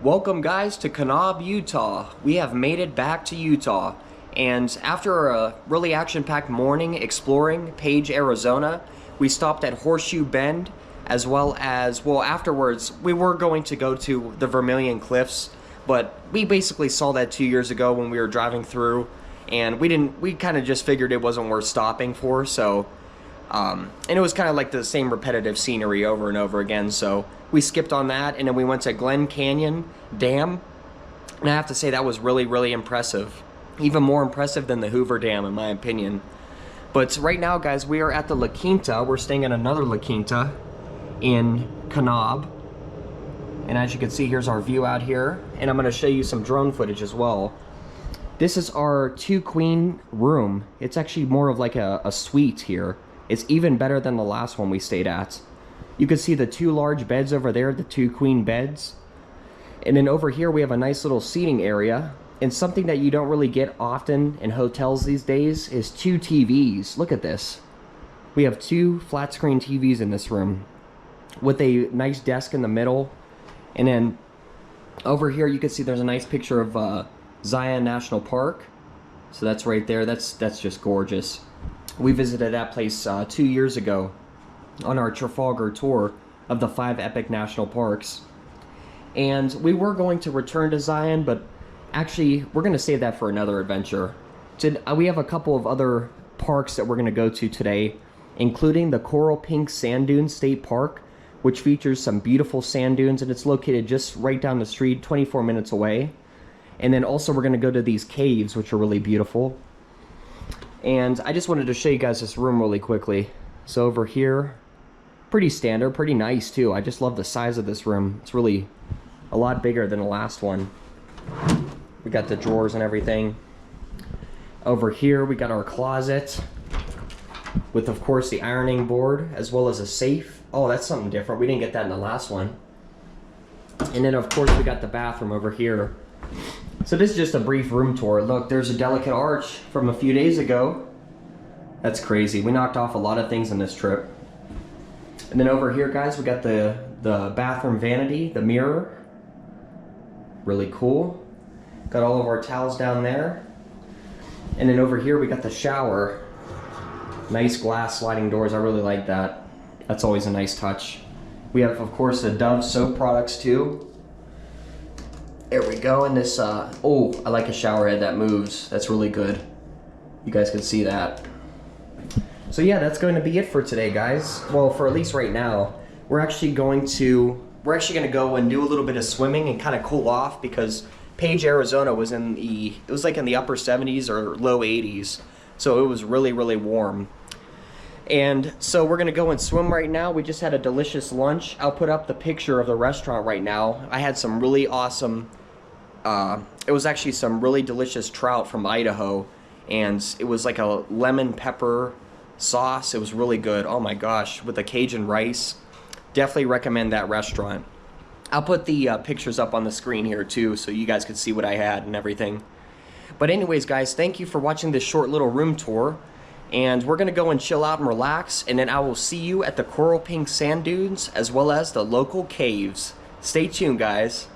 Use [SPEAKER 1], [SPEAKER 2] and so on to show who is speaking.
[SPEAKER 1] Welcome guys to Kanab, Utah. We have made it back to Utah, and after a really action-packed morning exploring Page, Arizona, we stopped at Horseshoe Bend, as well as, well, afterwards we were going to go to the Vermilion Cliffs, but we basically saw that 2 years ago when we were driving through, and we kind of just figured it wasn't worth stopping for, so and it was kind of like the same repetitive scenery over and over again, so we skipped on that, and then we went to Glen Canyon Dam, and I have to say that was really impressive. Even more impressive than the Hoover Dam, in my opinion. But right now, guys, we are at the La Quinta. We're staying at another La Quinta in Kanab, and as you can see, here's our view out here, and I'm going to show you some drone footage as well. This is our 2-queen room. It's actually more of like a suite here. It's even better than the last one we stayed at. You can see the 2 large beds over there, the 2 queen beds. And then over here we have a nice little seating area. And something that you don't really get often in hotels these days is 2 TVs. Look at this. We have 2 flat screen TVs in this room with a nice desk in the middle. And then over here you can see there's a nice picture of Zion National Park. So that's right there. That's just gorgeous. We visited that place 2 years ago on our Trafalgar tour of the 5 epic national parks. And we were going to return to Zion, but actually we're going to save that for another adventure. We have a couple of other parks that we're going to go to today, including the Coral Pink Sand Dunes State Park, which features some beautiful sand dunes, and it's located just right down the street, 24 minutes away. And then also we're going to go to these caves, which are really beautiful. And I just wanted to show you guys this room really quickly. So over here, pretty standard, pretty nice too. I just love the size of this room. It's really a lot bigger than the last one. We got the drawers and everything. Over here we got our closet with, of course, the ironing board as well as a safe. Oh, that's something different. We didn't get that in the last one. And then of course we got the bathroom over here. So this is just a brief room tour. Look, there's a delicate arch from a few days ago. That's crazy. We knocked off a lot of things on this trip. And then over here, guys, we got the bathroom vanity, the mirror. Really cool. Got all of our towels down there. And then over here, we got the shower. Nice glass sliding doors. I really like that. That's always a nice touch. We have, of course, the Dove soap products too. There we go. And this, oh, I like a shower head that moves. That's really good. You guys can see that. So yeah, that's going to be it for today, guys. Well, for at least right now. We're actually going to go and do a little bit of swimming and kind of cool off, because Page, Arizona was it was like in the upper 70s or low 80s. So it was really warm. And so we're gonna go and swim right now. We just had a delicious lunch. I'll put up the picture of the restaurant right now. I had some really awesome, it was actually some really delicious trout from Idaho, and it was like a lemon pepper sauce. It was really good. Oh my gosh, with the Cajun rice. Definitely recommend that restaurant. I'll put the pictures up on the screen here too, so you guys could see what I had and everything. But anyways, guys, thank you for watching this short little room tour. And we're gonna go and chill out and relax, and then I will see you at the Coral Pink Sand Dunes as well as the local caves. Stay tuned, guys.